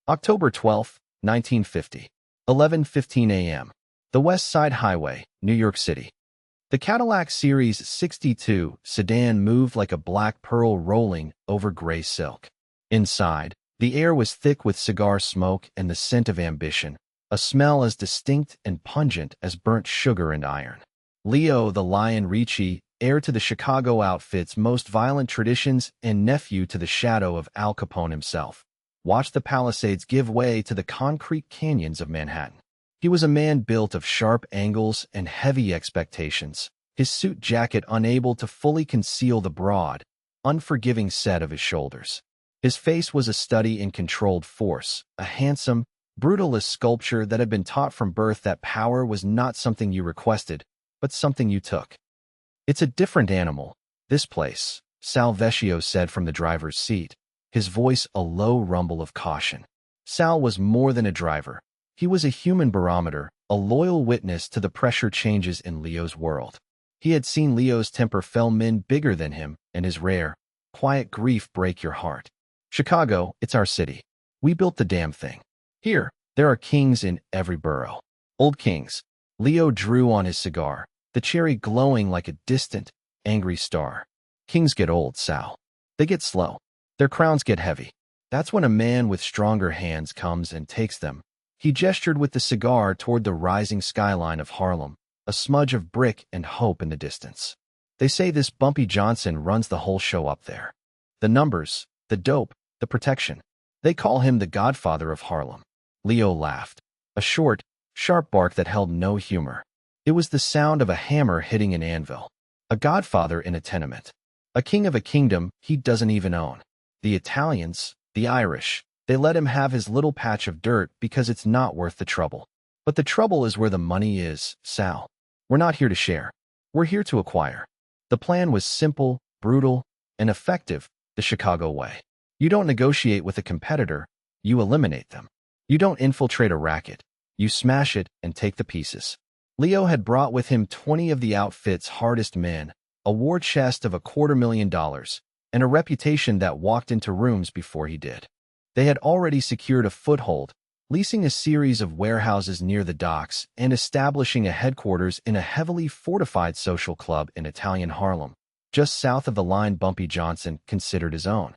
October 12, 1950. 11:15 a.m. The West Side Highway, New York City. The Cadillac Series 62 sedan moved like a black pearl rolling over gray silk. Inside, the air was thick with cigar smoke and the scent of ambition, a smell as distinct and pungent as burnt sugar and iron. Leo the Lion Ricci, heir to the Chicago outfit's most violent traditions and nephew to the shadow of Al Capone himself, watched the Palisades give way to the concrete canyons of Manhattan. He was a man built of sharp angles and heavy expectations, his suit jacket unable to fully conceal the broad, unforgiving set of his shoulders. His face was a study in controlled force, a handsome, brutalist sculpture that had been taught from birth that power was not something you requested, but something you took. "It's a different animal, this place," Sal Vecchio said from the driver's seat, his voice a low rumble of caution. Sal was more than a driver. He was a human barometer, a loyal witness to the pressure changes in Leo's world. He had seen Leo's temper fell men bigger than him and his rare, quiet grief break your heart. "Chicago, it's our city. We built the damn thing. Here, there are kings in every borough. Old kings." Leo drew on his cigar, the cherry glowing like a distant, angry star. "Kings get old, Sal. They get slow. Their crowns get heavy. That's when a man with stronger hands comes and takes them." He gestured with the cigar toward the rising skyline of Harlem, a smudge of brick and hope in the distance. "They say this Bumpy Johnson runs the whole show up there. The numbers, the dope, the protection. They call him the godfather of Harlem." Leo laughed, a short, sharp bark that held no humor. It was the sound of a hammer hitting an anvil. A godfather in a tenement. A king of a kingdom he doesn't even own. The Italians, the Irish, they let him have his little patch of dirt because it's not worth the trouble. But the trouble is where the money is, Sal. We're not here to share. We're here to acquire. The plan was simple, brutal, and effective, the Chicago way. You don't negotiate with a competitor, you eliminate them. You don't infiltrate a racket, you smash it and take the pieces. Leo had brought with him 20 of the outfit's hardest men, a war chest of $250,000, and a reputation that walked into rooms before he did. They had already secured a foothold, leasing a series of warehouses near the docks and establishing a headquarters in a heavily fortified social club in Italian Harlem, just south of the line Bumpy Johnson considered his own.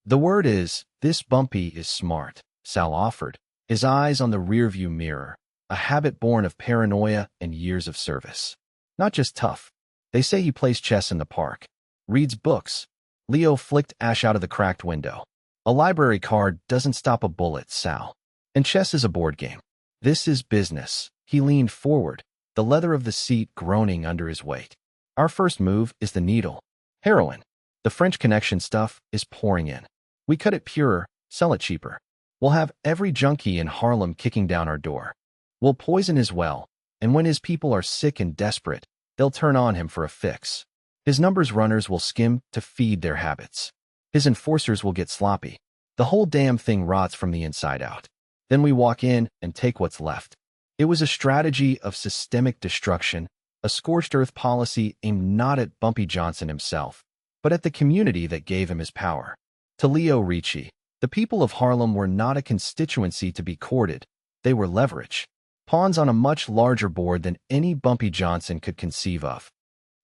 "The word is, this Bumpy is smart," Sal offered, his eyes on the rearview mirror, a habit born of paranoia and years of service. "Not just tough. They say he plays chess in the park. Reads books." Leo flicked ash out of the cracked window. "A library card doesn't stop a bullet, Sal. And chess is a board game. This is business." He leaned forward, the leather of the seat groaning under his weight. "Our first move is the needle. Heroin. The French Connection stuff is pouring in. We cut it purer, sell it cheaper. We'll have every junkie in Harlem kicking down our door. We'll poison his well, and when his people are sick and desperate, they'll turn on him for a fix. His numbers runners will skim to feed their habits. His enforcers will get sloppy. The whole damn thing rots from the inside out. Then we walk in and take what's left." It was a strategy of systemic destruction, a scorched earth policy aimed not at Bumpy Johnson himself, but at the community that gave him his power. To Leo Ricci, the people of Harlem were not a constituency to be courted. They were leverage. Pawns on a much larger board than any Bumpy Johnson could conceive of.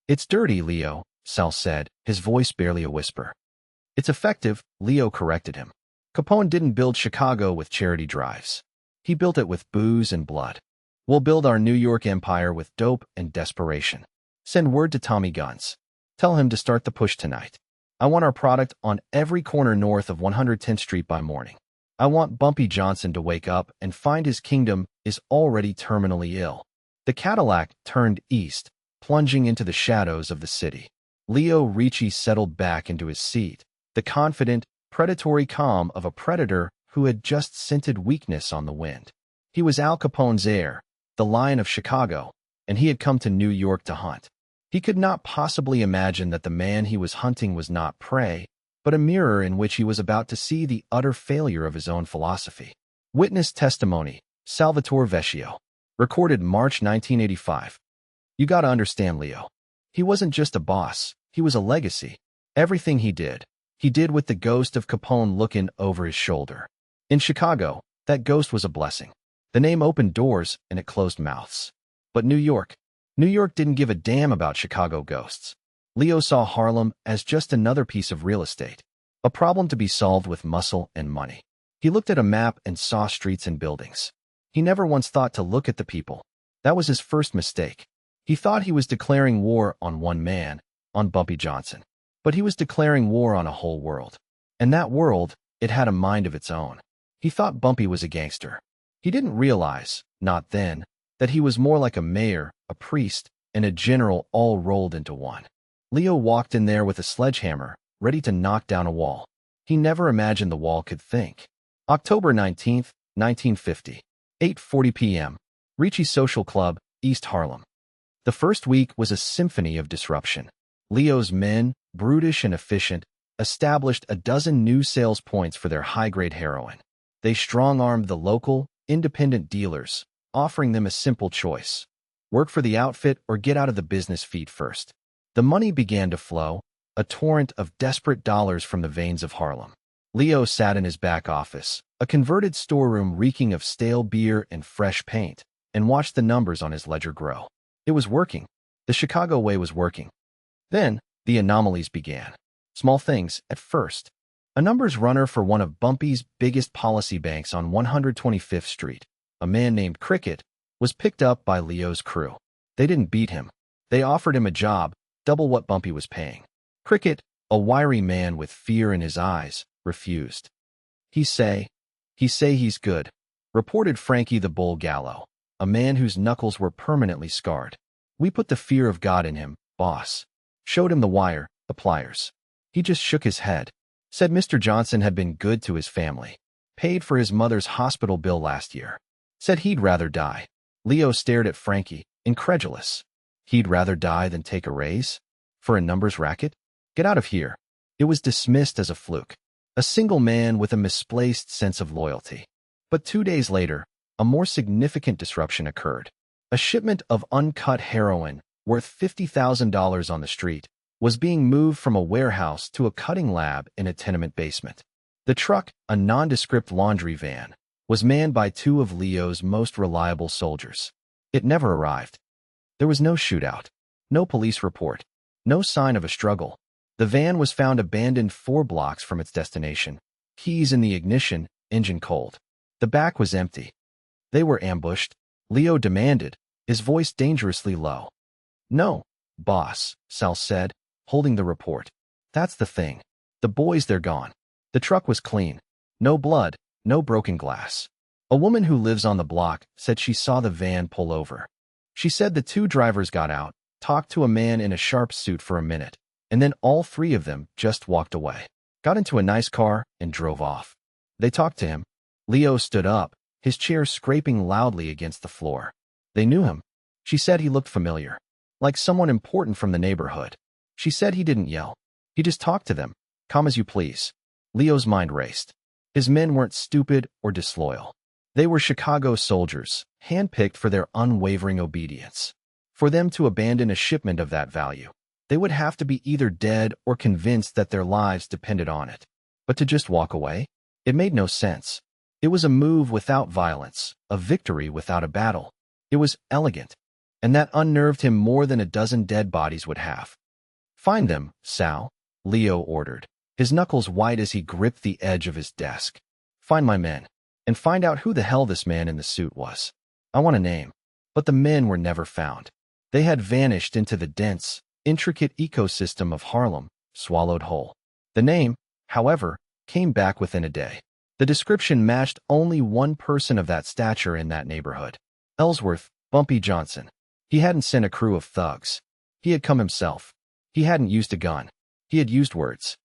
"It's dirty, Leo," Sal said, his voice barely a whisper. "It's effective," Leo corrected him. "Capone didn't build Chicago with charity drives. He built it with booze and blood. We'll build our New York empire with dope and desperation. Send word to Tommy Guns. Tell him to start the push tonight. I want our product on every corner north of 110th Street by morning. I want Bumpy Johnson to wake up and find his kingdom is already terminally ill." The Cadillac turned east, plunging into the shadows of the city. Leo Ricci settled back into his seat, the confident, predatory calm of a predator who had just scented weakness on the wind. He was Al Capone's heir, the Lion of Chicago, and he had come to New York to hunt. He could not possibly imagine that the man he was hunting was not prey, but a mirror in which he was about to see the utter failure of his own philosophy. Witness testimony, Salvatore Vecchio. Recorded March 1985. "You gotta understand Leo. He wasn't just a boss, he was a legacy. Everything he did with the ghost of Capone looking over his shoulder. In Chicago, that ghost was a blessing. The name opened doors and it closed mouths. But New York didn't give a damn about Chicago ghosts. Leo saw Harlem as just another piece of real estate, a problem to be solved with muscle and money. He looked at a map and saw streets and buildings. He never once thought to look at the people. That was his first mistake. He thought he was declaring war on one man, on Bumpy Johnson. But he was declaring war on a whole world. And that world, it had a mind of its own. He thought Bumpy was a gangster. He didn't realize, not then, that he was more like a mayor, a priest, and a general all rolled into one. Leo walked in there with a sledgehammer, ready to knock down a wall. He never imagined the wall could think. October 19th, 1950. 8:40 p.m. Ricci Social Club, East Harlem. The first week was a symphony of disruption. Leo's men, brutish and efficient, established a dozen new sales points for their high-grade heroin. They strong-armed the local, independent dealers, offering them a simple choice: work for the outfit or get out of the business feet first. The money began to flow, a torrent of desperate dollars from the veins of Harlem. Leo sat in his back office, a converted storeroom reeking of stale beer and fresh paint, and watched the numbers on his ledger grow. It was working. The Chicago way was working. Then, the anomalies began. Small things, at first. A numbers runner for one of Bumpy's biggest policy banks on 125th Street, a man named Cricket, was picked up by Leo's crew. They didn't beat him. They offered him a job, double what Bumpy was paying. Cricket, a wiry man with fear in his eyes, refused. He say he's good, reported Frankie the Bull Gallo, a man whose knuckles were permanently scarred. We put the fear of God in him, boss. Showed him the wire, the pliers. He just shook his head. Said Mr. Johnson had been good to his family. Paid for his mother's hospital bill last year. Said he'd rather die. Leo stared at Frankie, incredulous. He'd rather die than take a raise? For a numbers racket? Get out of here. It was dismissed as a fluke. A single man with a misplaced sense of loyalty. But 2 days later, a more significant disruption occurred. A shipment of uncut heroin, worth $50,000 on the street, was being moved from a warehouse to a cutting lab in a tenement basement. The truck, a nondescript laundry van, was manned by two of Leo's most reliable soldiers. It never arrived. There was no shootout, no police report, no sign of a struggle. The van was found abandoned 4 blocks from its destination. Keys in the ignition, engine cold. The back was empty. They were ambushed, Leo demanded, his voice dangerously low. No, boss, Sal said, holding the report. That's the thing. The boys, they're gone. The truck was clean. No blood, no broken glass. A woman who lives on the block said she saw the van pull over. She said the 2 drivers got out, talked to a man in a sharp suit for a minute, and then all 3 of them just walked away. Got into a nice car and drove off. They talked to him. Leo stood up, his chair scraping loudly against the floor. They knew him. She said he looked familiar, like someone important from the neighborhood. She said he didn't yell. He just talked to them. Come as you please. Leo's mind raced. His men weren't stupid or disloyal. They were Chicago soldiers, handpicked for their unwavering obedience. For them to abandon a shipment of that value, they would have to be either dead or convinced that their lives depended on it. But to just walk away? It made no sense. It was a move without violence, a victory without a battle. It was elegant, and that unnerved him more than a dozen dead bodies would have. Find them, Sal, Leo ordered, his knuckles white as he gripped the edge of his desk. Find my men, and find out who the hell this man in the suit was. I want a name. But the men were never found. They had vanished into the dense, intricate ecosystem of Harlem, swallowed whole. The name, however, came back within a day. The description matched only one person of that stature in that neighborhood. Ellsworth, Bumpy Johnson. He hadn't sent a crew of thugs. He had come himself. He hadn't used a gun. He had used words.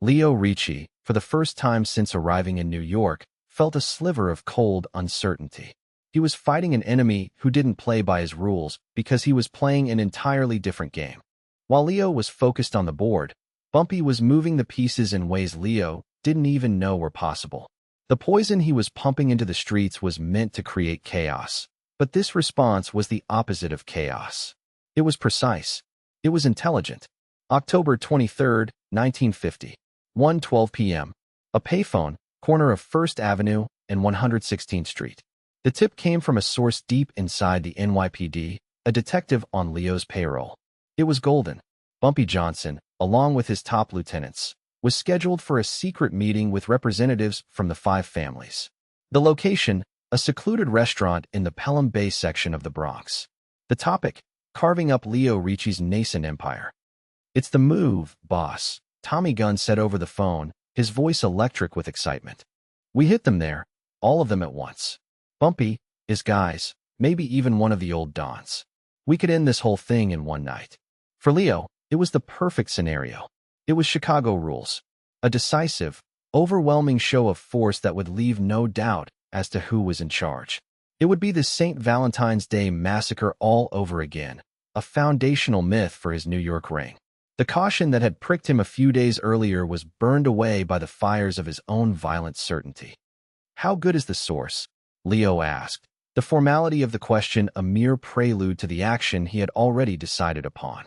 Leo Ricci, for the first time since arriving in New York, felt a sliver of cold uncertainty. He was fighting an enemy who didn't play by his rules because he was playing an entirely different game. While Leo was focused on the board, Bumpy was moving the pieces in ways Leo didn't even know were possible. The poison he was pumping into the streets was meant to create chaos, but this response was the opposite of chaos. It was precise. It was intelligent. October 23, 1950. 1:12 p.m. A payphone, corner of 1st Avenue and 116th Street. The tip came from a source deep inside the NYPD, a detective on Leo's payroll. It was golden. Bumpy Johnson, along with his top lieutenants, was scheduled for a secret meeting with representatives from the 5 families. The location, a secluded restaurant in the Pelham Bay section of the Bronx. The topic, carving up Leo Ricci's nascent empire. "It's the move, boss," Tommy Gunn said over the phone, his voice electric with excitement. "We hit them there, all of them at once. Bumpy, his guys, maybe even one of the old dons. We could end this whole thing in one night." For Leo, it was the perfect scenario. It was Chicago rules. A decisive, overwhelming show of force that would leave no doubt as to who was in charge. It would be the St. Valentine's Day massacre all over again, a foundational myth for his New York ring. The caution that had pricked him a few days earlier was burned away by the fires of his own violent certainty. "How good is the source?" Leo asked, the formality of the question a mere prelude to the action he had already decided upon.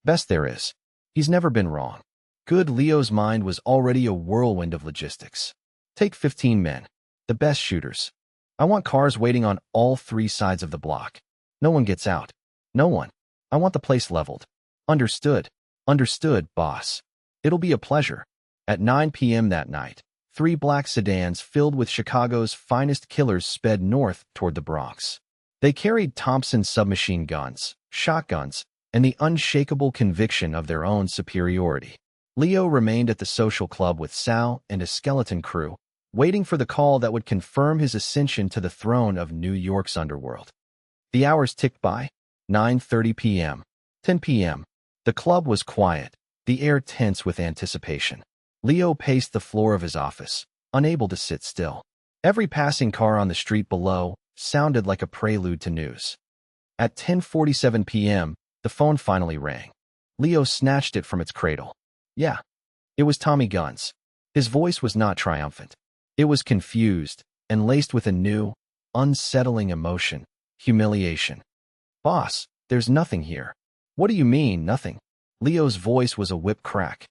"Best there is. He's never been wrong." Good. Leo's mind was already a whirlwind of logistics. "Take 15 men, the best shooters. I want cars waiting on all 3 sides of the block. No one gets out. No one. I want the place leveled." "Understood. Understood, boss. It'll be a pleasure." At 9 p.m. that night, 3 black sedans filled with Chicago's finest killers sped north toward the Bronx. They carried Thompson submachine guns, shotguns, and the unshakable conviction of their own superiority. Leo remained at the social club with Sal and a skeleton crew, waiting for the call that would confirm his ascension to the throne of New York's underworld. The hours ticked by. 9:30 p.m., 10 p.m. The club was quiet, the air tense with anticipation. Leo paced the floor of his office, unable to sit still. Every passing car on the street below sounded like a prelude to news. At 10:47 p.m., the phone finally rang. Leo snatched it from its cradle. Yeah, it was Tommy Gunn's. His voice was not triumphant. It was confused and laced with a new, unsettling emotion, humiliation. "Boss, there's nothing here." "What do you mean, nothing?" Leo's voice was a whip crack.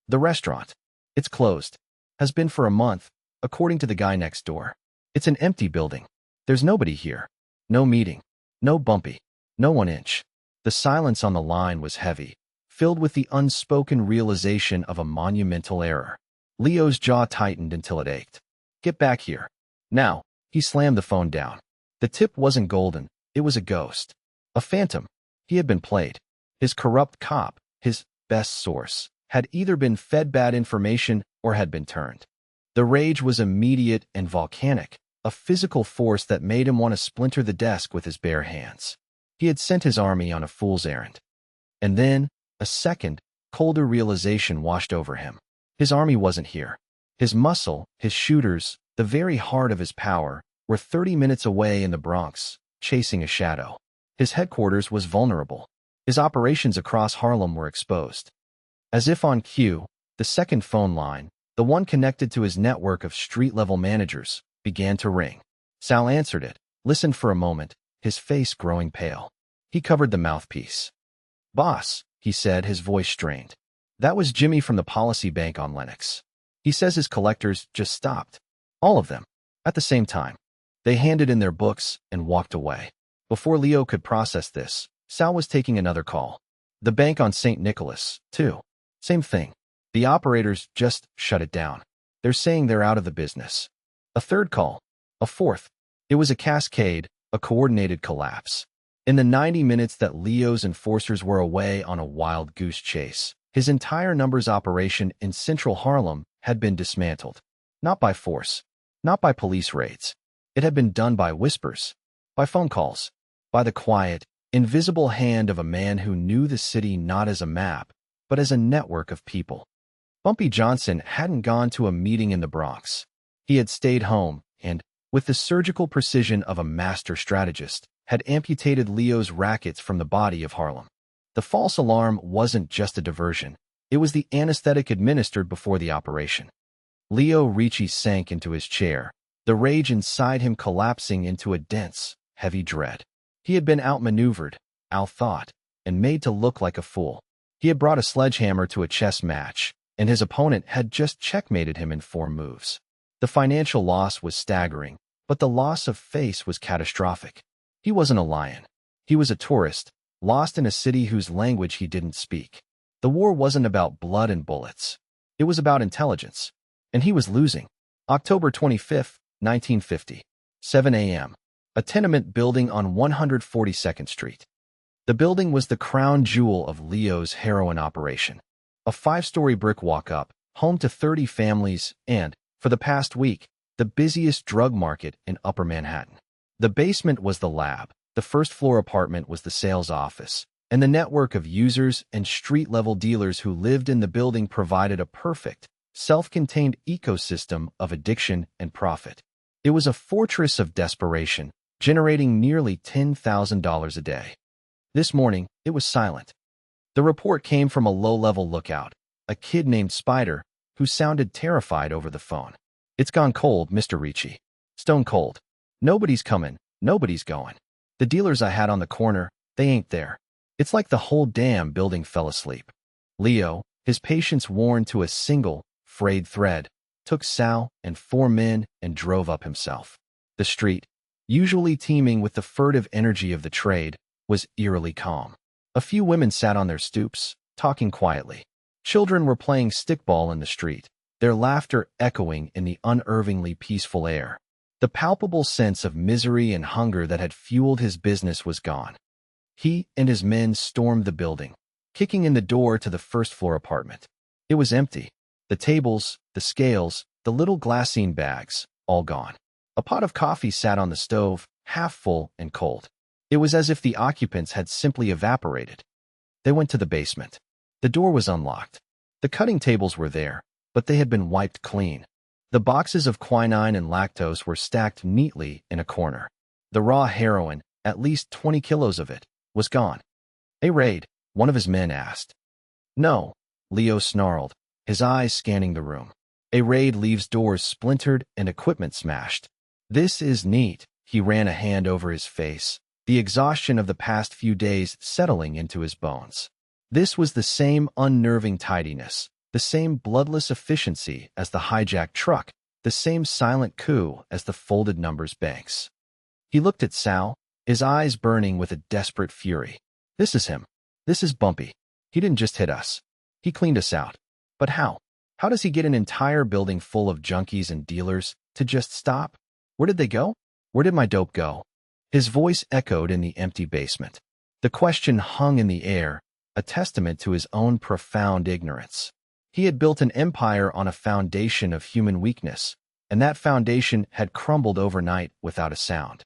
"The restaurant. It's closed. Has been for a month, according to the guy next door. It's an empty building. There's nobody here. No meeting. No Bumpy. No 1 inch." The silence on the line was heavy, filled with the unspoken realization of a monumental error. Leo's jaw tightened until it ached. "Get back here. Now." He slammed the phone down. The tip wasn't golden, it was a ghost. A phantom. He had been played. His corrupt cop, his best source, had either been fed bad information or had been turned. The rage was immediate and volcanic, a physical force that made him want to splinter the desk with his bare hands. He had sent his army on a fool's errand. And then, a second, colder realization washed over him. His army wasn't here. His muscle, his shooters, the very heart of his power, were 30 minutes away in the Bronx, chasing a shadow. His headquarters was vulnerable. His operations across Harlem were exposed. As if on cue, the second phone line, the one connected to his network of street-level managers, began to ring. Sal answered it, listened for a moment, his face growing pale. He covered the mouthpiece. "Boss," he said, his voice strained. "That was Jimmy from the Policy Bank on Lenox. He says his collectors just stopped. All of them. At the same time. They handed in their books and walked away." Before Leo could process this, Sal was taking another call. "The bank on St. Nicholas, too. Same thing. The operators just shut it down. They're saying they're out of the business." A third call. A fourth. It was a cascade, a coordinated collapse. In the 90 minutes that Leo's enforcers were away on a wild goose chase, his entire numbers operation in central Harlem had been dismantled. Not by force. Not by police raids. It had been done by whispers. By phone calls. By the quiet, invisible hand of a man who knew the city not as a map, but as a network of people. Bumpy Johnson hadn't gone to a meeting in the Bronx. He had stayed home and, with the surgical precision of a master strategist, had amputated Leo's rackets from the body of Harlem. The false alarm wasn't just a diversion. It was the anesthetic administered before the operation. Leo Ricci sank into his chair, the rage inside him collapsing into a dense, heavy dread. He had been outmaneuvered, outthought, and made to look like a fool. He had brought a sledgehammer to a chess match, and his opponent had just checkmated him in 4 moves. The The financial loss was staggering, but the loss of face was catastrophic. He wasn't a lion. He was a tourist, lost in a city whose language he didn't speak. The war wasn't about blood and bullets. It was about intelligence. And he was losing. October 25, 1950. 7 a.m. A tenement building on 142nd Street. The building was the crown jewel of Leo's heroin operation. A 5-story brick walk-up, home to 30 families, and, for the past week, the busiest drug market in Upper Manhattan. The basement was the lab, the first-floor apartment was the sales office, and the network of users and street-level dealers who lived in the building provided a perfect, self-contained ecosystem of addiction and profit. It was a fortress of desperation, generating nearly $10,000 a day. This morning, it was silent. The report came from a low-level lookout, a kid named Spider, who sounded terrified over the phone. "It's gone cold, Mr. Ricci. Stone cold. Nobody's coming, nobody's going. The dealers I had on the corner, they ain't there. It's like the whole damn building fell asleep." Leo, his patience worn to a single, frayed thread, took Sal and 4 men and drove up himself. The street, usually teeming with the furtive energy of the trade, was eerily calm. A few women sat on their stoops, talking quietly. Children were playing stickball in the street, their laughter echoing in the unervingly peaceful air. The palpable sense of misery and hunger that had fueled his business was gone. He and his men stormed the building, kicking in the door to the first-floor apartment. It was empty. The tables, the scales, the little glassine bags, all gone. A pot of coffee sat on the stove, half full and cold. It was as if the occupants had simply evaporated. They went to the basement. The door was unlocked. The cutting tables were there, but they had been wiped clean. The boxes of quinine and lactose were stacked neatly in a corner. The raw heroin, at least 20 kilos of it, was gone. "A raid?" one of his men asked. "No," Leo snarled, his eyes scanning the room. "A raid leaves doors splintered and equipment smashed. This is neat." He ran a hand over his face, the exhaustion of the past few days settling into his bones. This was the same unnerving tidiness, the same bloodless efficiency as the hijacked truck, the same silent coup as the folded numbers banks. He looked at Sal, his eyes burning with a desperate fury. "This is him. This is Bumpy. He didn't just hit us. He cleaned us out. But how? How does he get an entire building full of junkies and dealers to just stop? Where did they go? Where did my dope go?" His voice echoed in the empty basement. The question hung in the air, a testament to his own profound ignorance. He had built an empire on a foundation of human weakness, and that foundation had crumbled overnight without a sound.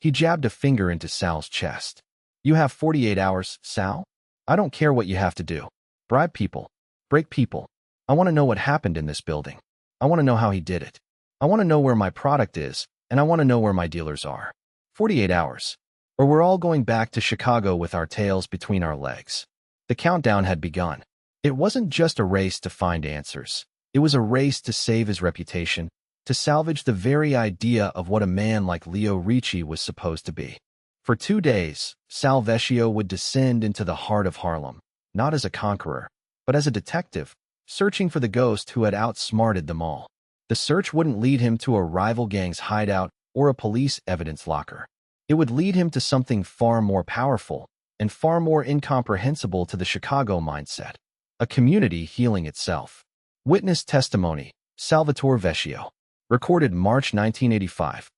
He jabbed a finger into Sal's chest. "You have 48 hours, Sal. I don't care what you have to do. Bribe people. Break people. I want to know what happened in this building. I want to know how he did it. I want to know where my product is, and I want to know where my dealers are. 48 hours. Or we're all going back to Chicago with our tails between our legs." The countdown had begun. It wasn't just a race to find answers. It was a race to save his reputation, to salvage the very idea of what a man like Leo Ricci was supposed to be. For 2 days, Sal Vecchio would descend into the heart of Harlem, not as a conqueror, but as a detective, searching for the ghost who had outsmarted them all. The search wouldn't lead him to a rival gang's hideout or a police evidence locker. It would lead him to something far more powerful and far more incomprehensible to the Chicago mindset, a community healing itself. Witness testimony, Salvatore Vecchio. Recorded March 1985.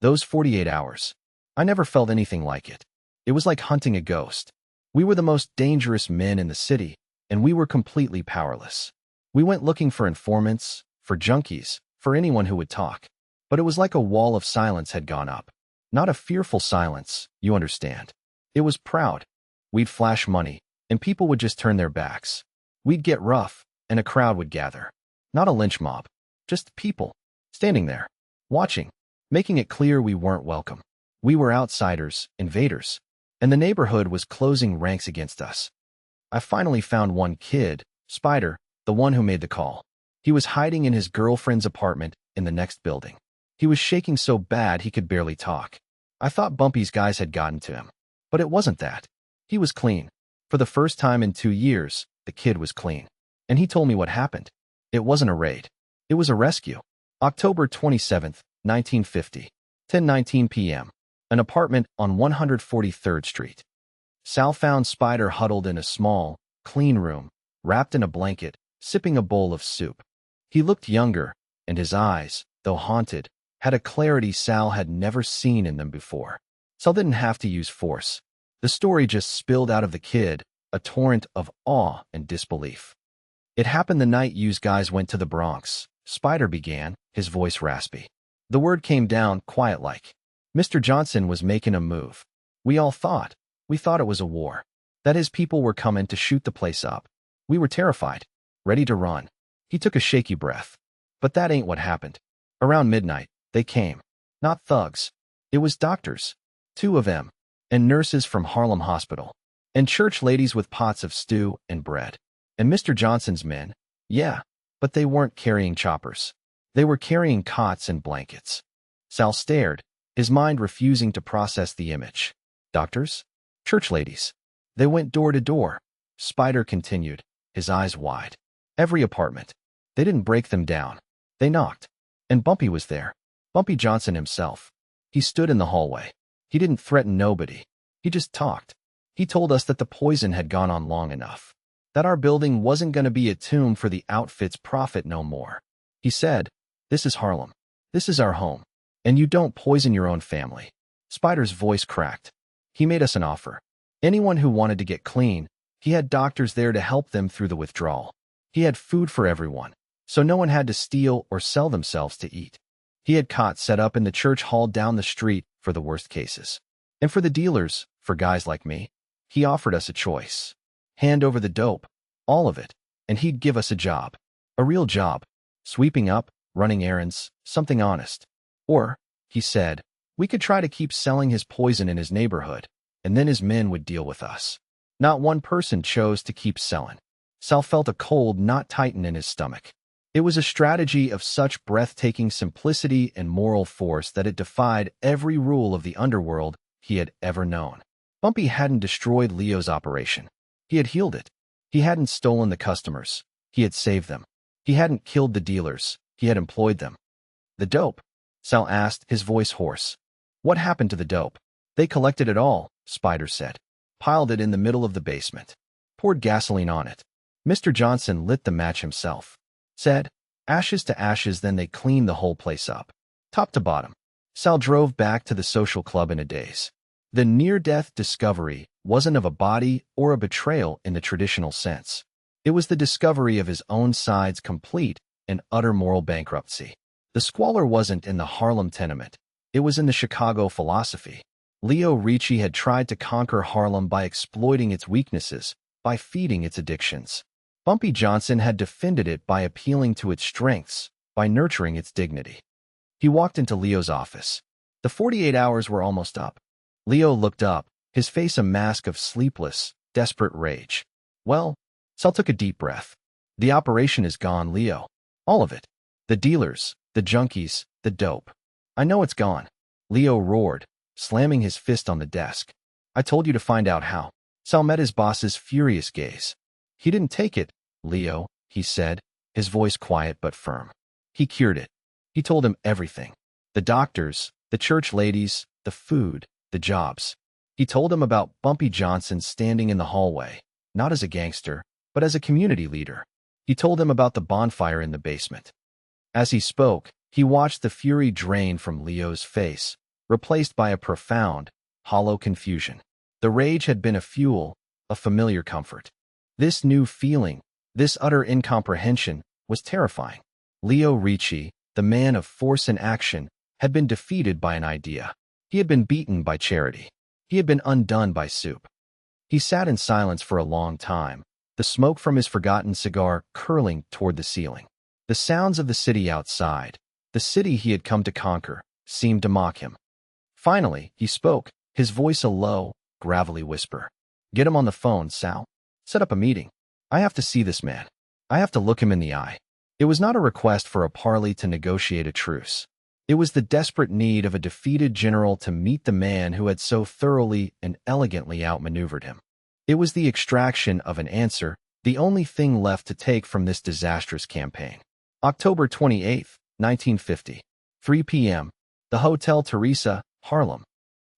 Those 48 hours. I never felt anything like it. It was like hunting a ghost. We were the most dangerous men in the city, and we were completely powerless. We went looking for informants, for junkies, for anyone who would talk. But it was like a wall of silence had gone up. Not a fearful silence, you understand. It was proud. We'd flash money, and people would just turn their backs. We'd get rough, and a crowd would gather. Not a lynch mob. Just people, standing there, watching, making it clear we weren't welcome. We were outsiders, invaders, and the neighborhood was closing ranks against us. I finally found one kid, Spider, the one who made the call. He was hiding in his girlfriend's apartment in the next building. He was shaking so bad he could barely talk. I thought Bumpy's guys had gotten to him. But it wasn't that. He was clean. For the first time in 2 years, the kid was clean. And he told me what happened. It wasn't a raid. It was a rescue. October 27, 1950. 10:19 p.m. An apartment on 143rd Street. Sal found Spider huddled in a small, clean room, wrapped in a blanket, sipping a bowl of soup. He looked younger, and his eyes, though haunted, had a clarity Sal had never seen in them before. Sal didn't have to use force. The story just spilled out of the kid, a torrent of awe and disbelief. It happened the night you guys went to the Bronx, Spider began, his voice raspy. The word came down quiet-like. Mr. Johnson was making a move. We thought it was a war, that his people were coming to shoot the place up. We were terrified, ready to run. He took a shaky breath. But that ain't what happened. Around midnight, they came. Not thugs. It was doctors. 2 of them. And nurses from Harlem Hospital. And church ladies with pots of stew and bread. And Mr. Johnson's men. Yeah, but they weren't carrying choppers. They were carrying cots and blankets. Sal stared, his mind refusing to process the image. Doctors? Church ladies. They went door to door. Spider continued, his eyes wide. Every apartment. They didn't break them down. They knocked. And Bumpy was there. Bumpy Johnson himself. He stood in the hallway. He didn't threaten nobody. He just talked. He told us that the poison had gone on long enough. That our building wasn't going to be a tomb for the outfit's profit no more. He said, "This is Harlem. This is our home. And you don't poison your own family." Spider's voice cracked. He made us an offer. Anyone who wanted to get clean, he had doctors there to help them through the withdrawal. He had food for everyone, so no one had to steal or sell themselves to eat. He had cots set up in the church hall down the street for the worst cases. And for the dealers, for guys like me, he offered us a choice. Hand over the dope, all of it, and he'd give us a job. A real job. Sweeping up, running errands, something honest. Or, he said, we could try to keep selling his poison in his neighborhood, and then his men would deal with us. Not one person chose to keep selling. Sal felt a cold knot tighten in his stomach. It was a strategy of such breathtaking simplicity and moral force that it defied every rule of the underworld he had ever known. Bumpy hadn't destroyed Leo's operation. He had healed it. He hadn't stolen the customers. He had saved them. He hadn't killed the dealers. He had employed them. The dope? Sal asked, his voice hoarse. What happened to the dope? They collected it all, Spider said. Piled it in the middle of the basement. Poured gasoline on it. Mr. Johnson lit the match himself. Said, ashes to ashes, then they cleaned the whole place up. Top to bottom. Sal drove back to the social club in a daze. The near-death discovery wasn't of a body or a betrayal in the traditional sense. It was the discovery of his own side's complete and utter moral bankruptcy. The squalor wasn't in the Harlem tenement. It was in the Chicago philosophy. Leo Ricci had tried to conquer Harlem by exploiting its weaknesses, by feeding its addictions. Bumpy Johnson had defended it by appealing to its strengths, by nurturing its dignity. He walked into Leo's office. The 48 hours were almost up. Leo looked up, his face a mask of sleepless, desperate rage. Well, Sal took a deep breath. The operation is gone, Leo. All of it. The dealers, the junkies, the dope. I know it's gone. Leo roared, slamming his fist on the desk. I told you to find out how. Sal met his boss's furious gaze. He didn't take it, Leo, he said, his voice quiet but firm. He cured it. He told him everything. The doctors, the church ladies, the food, the jobs. He told him about Bumpy Johnson standing in the hallway, not as a gangster, but as a community leader. He told him about the bonfire in the basement. As he spoke, he watched the fury drain from Leo's face, replaced by a profound, hollow confusion. The rage had been a fuel, a familiar comfort. This new feeling, this utter incomprehension, was terrifying. Leo Ricci, the man of force and action, had been defeated by an idea. He had been beaten by charity. He had been undone by soup. He sat in silence for a long time, the smoke from his forgotten cigar curling toward the ceiling. The sounds of the city outside, the city he had come to conquer, seemed to mock him. Finally, he spoke, his voice a low, gravelly whisper. Get him on the phone, Sal. Set up a meeting. I have to see this man. I have to look him in the eye. It was not a request for a parley to negotiate a truce. It was the desperate need of a defeated general to meet the man who had so thoroughly and elegantly outmaneuvered him. It was the extraction of an answer, the only thing left to take from this disastrous campaign. October 28, 1950. 3 p.m. The Hotel Teresa, Harlem.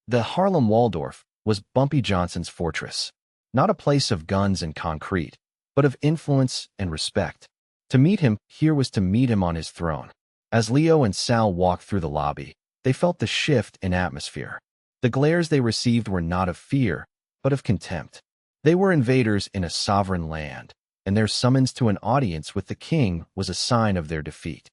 The Harlem Waldorf was Bumpy Johnson's fortress. Not a place of guns and concrete, but of influence and respect. To meet him here was to meet him on his throne. As Leo and Sal walked through the lobby, they felt the shift in atmosphere. The glares they received were not of fear, but of contempt. They were invaders in a sovereign land, and their summons to an audience with the king was a sign of their defeat.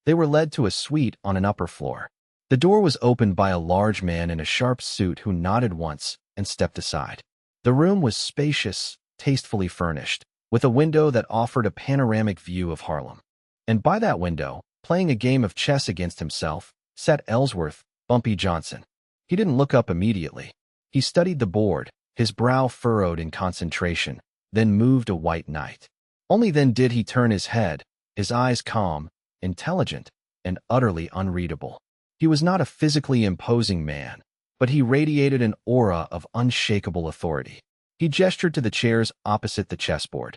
They were led to a suite on an upper floor. The door was opened by a large man in a sharp suit who nodded once and stepped aside. The room was spacious, tastefully furnished, with a window that offered a panoramic view of Harlem. And by that window, playing a game of chess against himself, sat Ellsworth, Bumpy Johnson. He didn't look up immediately. He studied the board, his brow furrowed in concentration, then moved a white knight. Only then did he turn his head, his eyes calm, intelligent, and utterly unreadable. He was not a physically imposing man, but he radiated an aura of unshakable authority. He gestured to the chairs opposite the chessboard.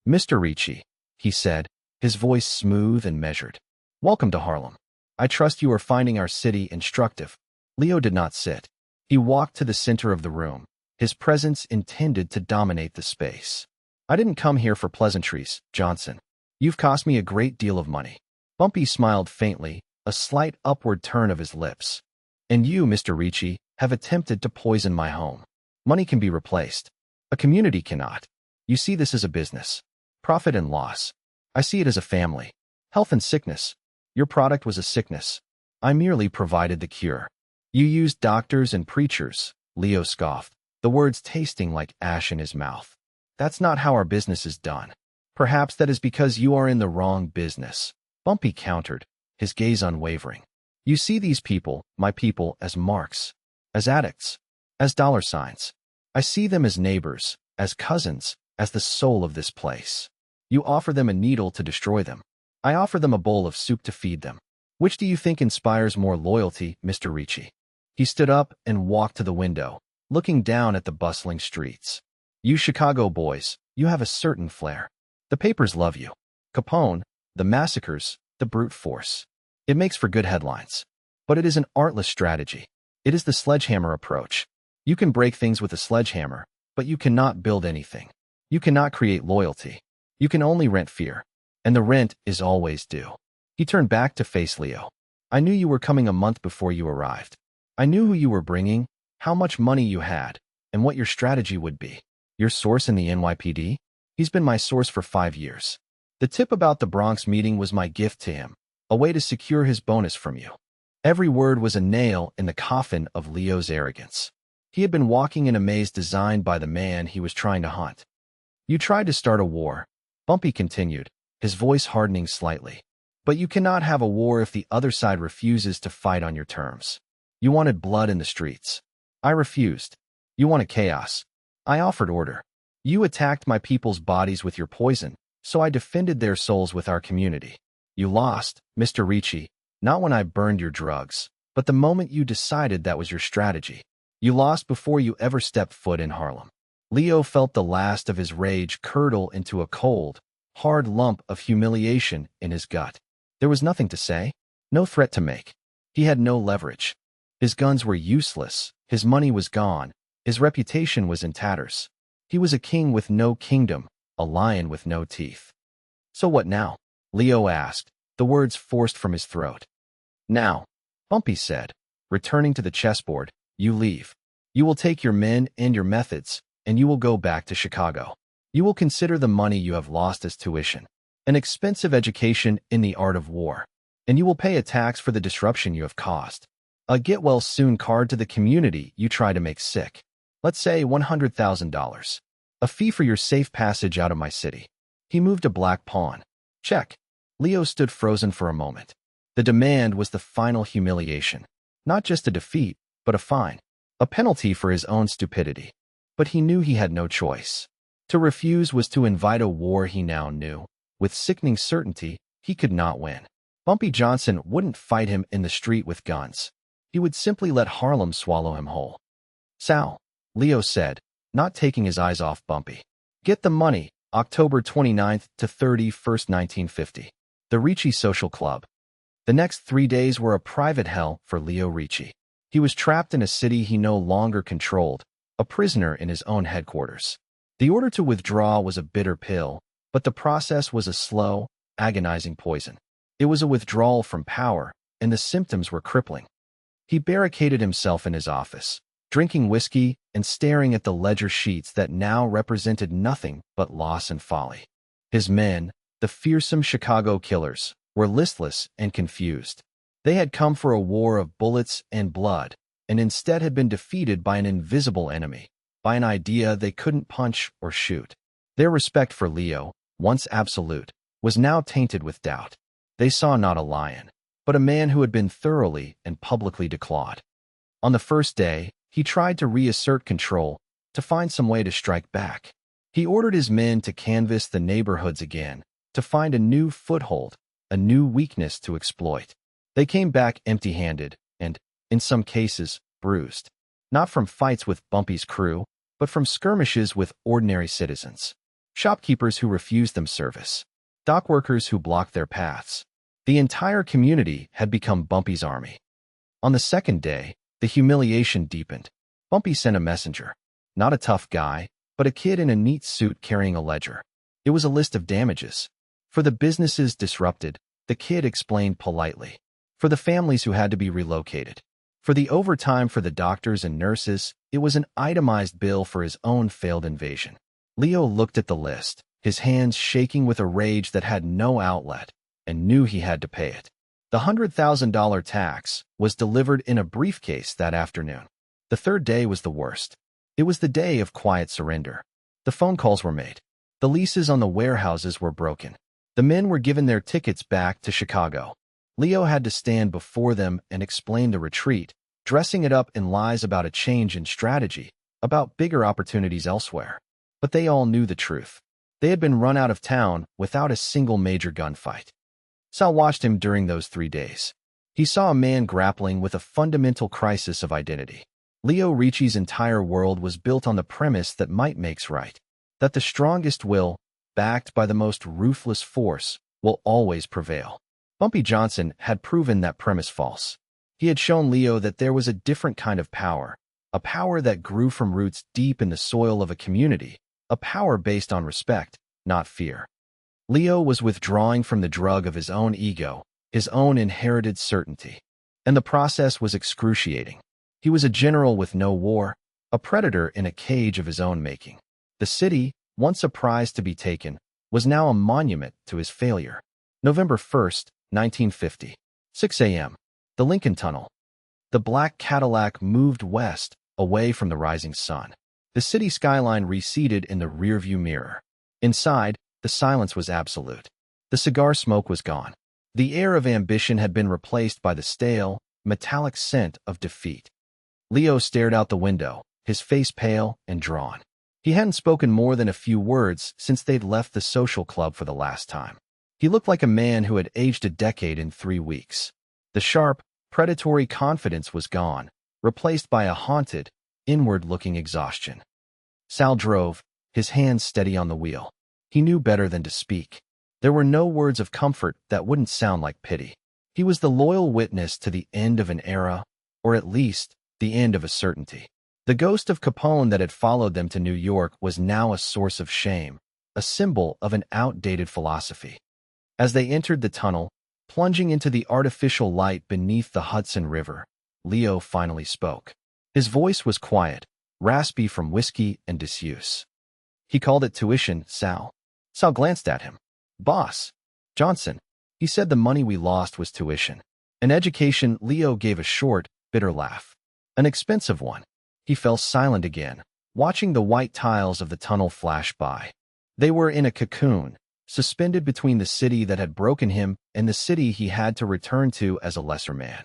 "Mr. Ricci," he said, his voice smooth and measured. "Welcome to Harlem. I trust you are finding our city instructive." Leo did not sit. He walked to the center of the room, his presence intended to dominate the space. "I didn't come here for pleasantries, Johnson. You've cost me a great deal of money." Bumpy smiled faintly, a slight upward turn of his lips. "And you, Mr. Ricci, have attempted to poison my home. Money can be replaced. A community cannot. You see this as a business. Profit and loss. I see it as a family. Health and sickness. Your product was a sickness. I merely provided the cure. You used doctors and preachers," Leo scoffed, the words tasting like ash in his mouth. "That's not how our business is done." "Perhaps that is because you are in the wrong business," Bumpy countered, his gaze unwavering. "You see these people, my people, as marks, as addicts, as dollar signs. I see them as neighbors, as cousins, as the soul of this place. You offer them a needle to destroy them. I offer them a bowl of soup to feed them. Which do you think inspires more loyalty, Mr. Ricci?" He stood up and walked to the window, looking down at the bustling streets. "You Chicago boys, you have a certain flair. The papers love you. Capone, the massacres, the brute force. It makes for good headlines. But it is an artless strategy. It is the sledgehammer approach. You can break things with a sledgehammer, but you cannot build anything. You cannot create loyalty. You can only rent fear. And the rent is always due." He turned back to face Leo. "I knew you were coming a month before you arrived. I knew who you were bringing, how much money you had, and what your strategy would be. Your source in the NYPD? He's been my source for 5 years. The tip about the Bronx meeting was my gift to him, a way to secure his bonus from you." Every word was a nail in the coffin of Leo's arrogance. He had been walking in a maze designed by the man he was trying to hunt. "You tried to start a war," Bumpy continued, his voice hardening slightly. "But you cannot have a war if the other side refuses to fight on your terms. You wanted blood in the streets. I refused. You wanted chaos. I offered order. You attacked my people's bodies with your poison, so I defended their souls with our community. You lost, Mr. Ricci, not when I burned your drugs, but the moment you decided that was your strategy. You lost before you ever stepped foot in Harlem." Leo felt the last of his rage curdle into a cold, hard lump of humiliation in his gut. There was nothing to say, no threat to make. He had no leverage. His guns were useless, his money was gone, his reputation was in tatters. He was a king with no kingdom, a lion with no teeth. "So what now?" Leo asked, the words forced from his throat. "Now," Bumpy said, returning to the chessboard, "you leave. You will take your men and your methods, and you will go back to Chicago. You will consider the money you have lost as tuition, an expensive education in the art of war, and you will pay a tax for the disruption you have caused. A get-well-soon card to the community you try to make sick. Let's say $100,000. A fee for your safe passage out of my city." He moved a black pawn. "Check." Leo stood frozen for a moment. The demand was the final humiliation. Not just a defeat, but a fine. A penalty for his own stupidity. But he knew he had no choice. To refuse was to invite a war he now knew, with sickening certainty, he could not win. Bumpy Johnson wouldn't fight him in the street with guns. He would simply let Harlem swallow him whole. "Sal," Leo said, not taking his eyes off Bumpy. "Get the money, October 29th to 31st, 1950. The Ricci Social Club." The next 3 days were a private hell for Leo Ricci. He was trapped in a city he no longer controlled, a prisoner in his own headquarters. The order to withdraw was a bitter pill, but the process was a slow, agonizing poison. It was a withdrawal from power, and the symptoms were crippling. He barricaded himself in his office, drinking whiskey and staring at the ledger sheets that now represented nothing but loss and folly. His men, the fearsome Chicago killers, were listless and confused. They had come for a war of bullets and blood, and instead had been defeated by an invisible enemy, by an idea they couldn't punch or shoot. Their respect for Leo, once absolute, was now tainted with doubt. They saw not a lion, but a man who had been thoroughly and publicly declawed. On the first day, he tried to reassert control, to find some way to strike back. He ordered his men to canvass the neighborhoods again, to find a new foothold, a new weakness to exploit. They came back empty-handed and, in some cases, bruised. Not from fights with Bumpy's crew, but from skirmishes with ordinary citizens. Shopkeepers who refused them service. Dock workers who blocked their paths. The entire community had become Bumpy's army. On the second day, the humiliation deepened. Bumpy sent a messenger. Not a tough guy, but a kid in a neat suit carrying a ledger. It was a list of damages. For the businesses disrupted, the kid explained politely. For the families who had to be relocated. For the overtime for the doctors and nurses, it was an itemized bill for his own failed invasion. Leo looked at the list, his hands shaking with a rage that had no outlet, and knew he had to pay it. The $100,000 tax was delivered in a briefcase that afternoon. The third day was the worst. It was the day of quiet surrender. The phone calls were made. The leases on the warehouses were broken. The men were given their tickets back to Chicago. Leo had to stand before them and explain the retreat, dressing it up in lies about a change in strategy, about bigger opportunities elsewhere. But they all knew the truth. They had been run out of town without a single major gunfight. Sal watched him during those 3 days. He saw a man grappling with a fundamental crisis of identity. Leo Ricci's entire world was built on the premise that might makes right, that the strongest will, backed by the most ruthless force, will always prevail. Bumpy Johnson had proven that premise false. He had shown Leo that there was a different kind of power, a power that grew from roots deep in the soil of a community, a power based on respect, not fear. Leo was withdrawing from the drug of his own ego, his own inherited certainty. And the process was excruciating. He was a general with no war, a predator in a cage of his own making. The city, once a prize to be taken, was now a monument to his failure. November 1st, 1950. 6 a.m. The Lincoln Tunnel. The black Cadillac moved west, away from the rising sun. The city skyline receded in the rearview mirror. Inside, the silence was absolute. The cigar smoke was gone. The air of ambition had been replaced by the stale, metallic scent of defeat. Leo stared out the window, his face pale and drawn. He hadn't spoken more than a few words since they'd left the social club for the last time. He looked like a man who had aged a decade in 3 weeks. The sharp, predatory confidence was gone, replaced by a haunted, inward-looking exhaustion. Sal drove, his hands steady on the wheel. He knew better than to speak. There were no words of comfort that wouldn't sound like pity. He was the loyal witness to the end of an era, or at least, the end of a certainty. The ghost of Capone that had followed them to New York was now a source of shame, a symbol of an outdated philosophy. As they entered the tunnel, plunging into the artificial light beneath the Hudson River, Leo finally spoke. His voice was quiet, raspy from whiskey and disuse. He called it tuition, Sal. Sal glanced at him. Boss. Johnson. He said the money we lost was tuition. An education. Leo gave a short, bitter laugh. An expensive one. He fell silent again, watching the white tiles of the tunnel flash by. They were in a cocoon, suspended between the city that had broken him and the city he had to return to as a lesser man.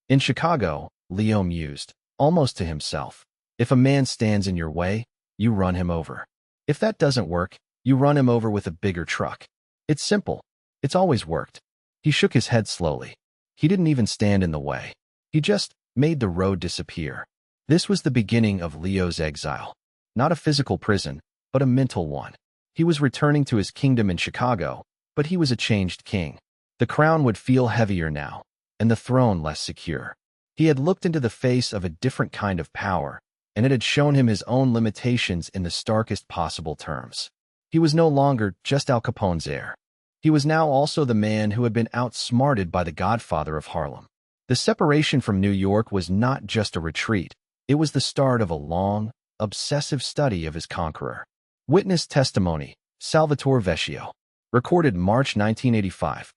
In Chicago, Leo mused, almost to himself, if a man stands in your way, you run him over. If that doesn't work, you run him over with a bigger truck. It's simple. It's always worked. He shook his head slowly. He didn't even stand in the way. He just made the road disappear. This was the beginning of Leo's exile. Not a physical prison, but a mental one. He was returning to his kingdom in Chicago, but he was a changed king. The crown would feel heavier now, and the throne less secure. He had looked into the face of a different kind of power, and it had shown him his own limitations in the starkest possible terms. He was no longer just Al Capone's heir. He was now also the man who had been outsmarted by the godfather of Harlem. The separation from New York was not just a retreat. It was the start of a long, obsessive study of his conqueror. Witness testimony, Salvatore Vecchio. Recorded March 1985.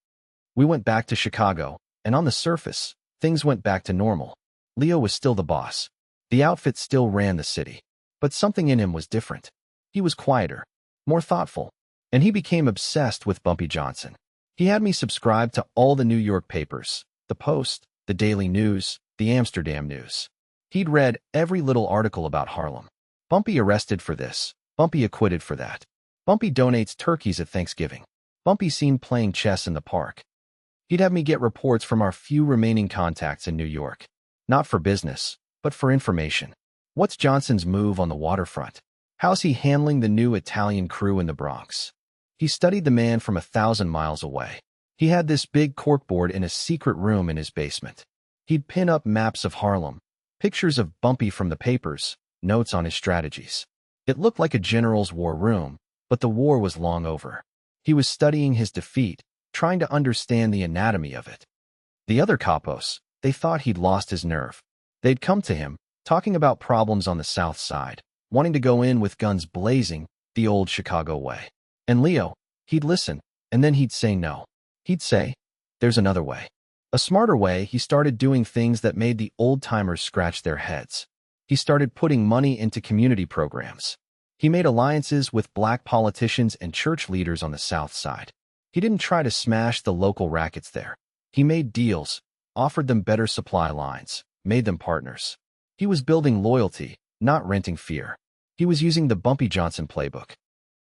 We went back to Chicago, and on the surface, things went back to normal. Leo was still the boss. The outfit still ran the city. But something in him was different. He was quieter, more thoughtful, and he became obsessed with Bumpy Johnson. He had me subscribe to all the New York papers, the Post, the Daily News, the Amsterdam News. He'd read every little article about Harlem. Bumpy arrested for this. Bumpy acquitted for that. Bumpy donates turkeys at Thanksgiving. Bumpy seen playing chess in the park. He'd have me get reports from our few remaining contacts in New York. Not for business, but for information. What's Johnson's move on the waterfront? How's he handling the new Italian crew in the Bronx? He studied the man from 1,000 miles away. He had this big corkboard in a secret room in his basement. He'd pin up maps of Harlem, pictures of Bumpy from the papers, notes on his strategies. It looked like a general's war room, but the war was long over. He was studying his defeat, trying to understand the anatomy of it. The other capos, they thought he'd lost his nerve. They'd come to him, talking about problems on the South Side, wanting to go in with guns blazing, the old Chicago way. And Leo, he'd listen, and then he'd say no. He'd say, there's another way. A smarter way. He started doing things that made the old-timers scratch their heads. He started putting money into community programs. He made alliances with black politicians and church leaders on the South Side. He didn't try to smash the local rackets there. He made deals, offered them better supply lines, made them partners. He was building loyalty, not renting fear. He was using the Bumpy Johnson playbook.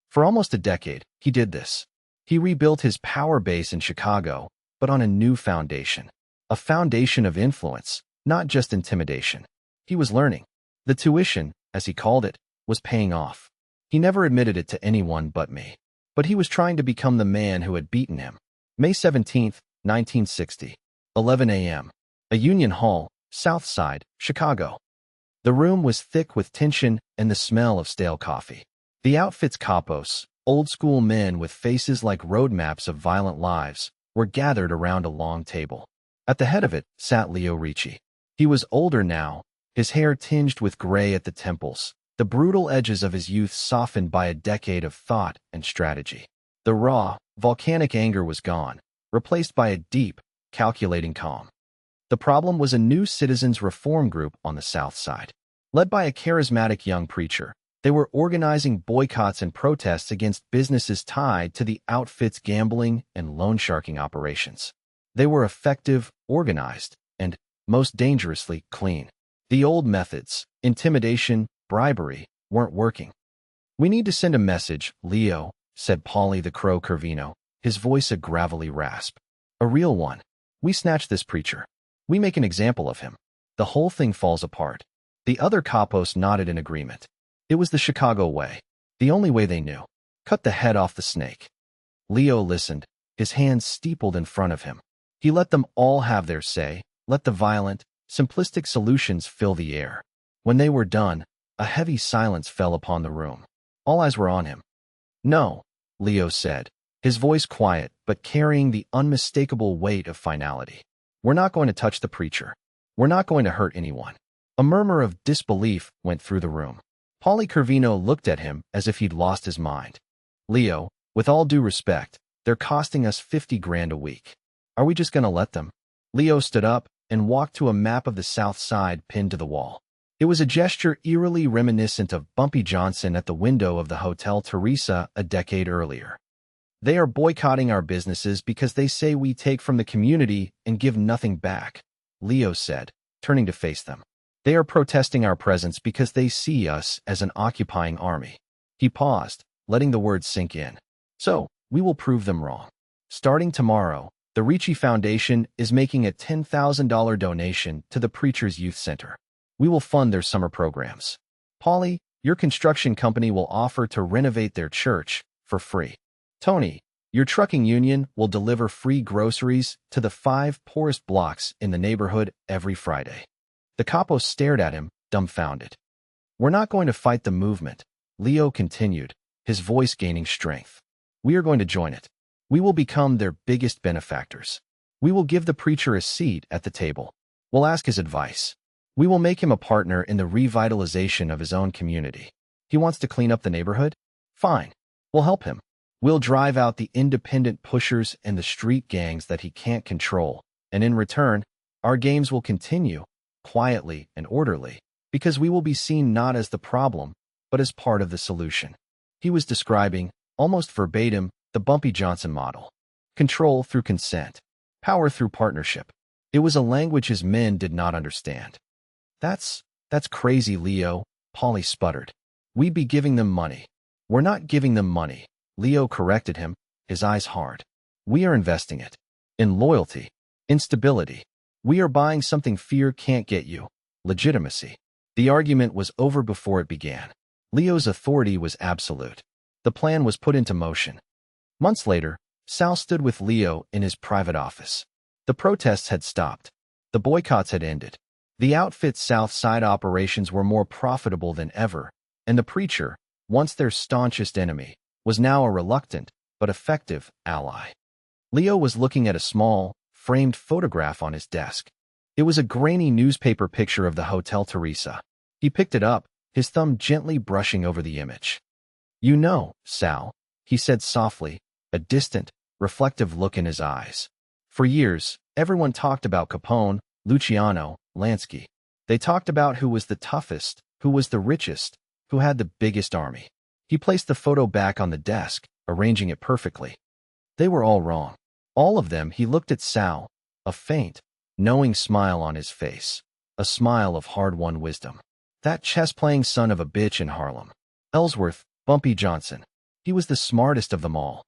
For almost a decade, he did this. He rebuilt his power base in Chicago, but on a new foundation. A foundation of influence, not just intimidation. He was learning. The tuition, as he called it, was paying off. He never admitted it to anyone but me. But he was trying to become the man who had beaten him. May 17, 1960. 11 a.m. A Union Hall, South Side, Chicago. The room was thick with tension and the smell of stale coffee. The outfit's capos, old-school men with faces like roadmaps of violent lives, were gathered around a long table. At the head of it sat Leo Ricci. He was older now, his hair tinged with gray at the temples, the brutal edges of his youth softened by a decade of thought and strategy. The raw, volcanic anger was gone, replaced by a deep, calculating calm. The problem was a new citizens' reform group on the South Side. Led by a charismatic young preacher, they were organizing boycotts and protests against businesses tied to the outfit's gambling and loan sharking operations. They were effective, organized, and, most dangerously, clean. The old methods, intimidation, bribery, weren't working. "We need to send a message, Leo," said Paulie the Crow Curvino, his voice a gravelly rasp. "A real one. We snatch this preacher. We make an example of him. The whole thing falls apart." The other capos nodded in agreement. It was the Chicago way, the only way they knew. Cut the head off the snake. Leo listened, his hands steepled in front of him. He let them all have their say, let the violent, simplistic solutions fill the air. When they were done, a heavy silence fell upon the room. All eyes were on him. "No," Leo said, his voice quiet but carrying the unmistakable weight of finality. "We're not going to touch the preacher. We're not going to hurt anyone." A murmur of disbelief went through the room. Paulie Curvino looked at him as if he'd lost his mind. "Leo, with all due respect, they're costing us 50 grand a week. Are we just going to let them?" Leo stood up and walked to a map of the South Side pinned to the wall. It was a gesture eerily reminiscent of Bumpy Johnson at the window of the Hotel Teresa a decade earlier. "They are boycotting our businesses because they say we take from the community and give nothing back," Leo said, turning to face them. "They are protesting our presence because they see us as an occupying army." He paused, letting the words sink in. "So, we will prove them wrong. Starting tomorrow, the Ricci Foundation is making a $10,000 donation to the Preacher's Youth Center. We will fund their summer programs. Paulie, your construction company will offer to renovate their church for free. Tony, Your trucking union will deliver free groceries to the 5 poorest blocks in the neighborhood every Friday. The capo stared at him, dumbfounded. We're not going to fight the movement, Leo continued, his voice gaining strength. We are going to join it. We will become their biggest benefactors. We will give the preacher a seat at the table. We'll ask his advice. We will make him a partner in the revitalization of his own community. He wants to clean up the neighborhood? Fine. We'll help him. We'll drive out the independent pushers and the street gangs that he can't control, and in return, our games will continue, quietly and orderly, because we will be seen not as the problem, but as part of the solution. He was describing, almost verbatim, the Bumpy Johnson model. Control through consent. Power through partnership. It was a language his men did not understand. That's crazy, Leo, Polly sputtered. We'd be giving them money. We're not giving them money, Leo corrected him, his eyes hard. We are investing it. In loyalty. In stability. We are buying something fear can't get you. Legitimacy. The argument was over before it began. Leo's authority was absolute. The plan was put into motion. Months later, Sal stood with Leo in his private office. The protests had stopped. The boycotts had ended. The outfit's South Side operations were more profitable than ever, and the preacher, once their staunchest enemy, was now a reluctant but effective ally. Leo was looking at a small, framed photograph on his desk. It was a grainy newspaper picture of the Hotel Teresa. He picked it up, his thumb gently brushing over the image. You know, Sal, he said softly, a distant, reflective look in his eyes. For years, everyone talked about Capone, Luciano, Lansky. They talked about who was the toughest, who was the richest, who had the biggest army. He placed the photo back on the desk, arranging it perfectly. They were all wrong. All of them. He looked at Sal, a faint, knowing smile on his face, a smile of hard-won wisdom. That chess-playing son of a bitch in Harlem. Ellsworth, Bumpy Johnson. He was the smartest of them all.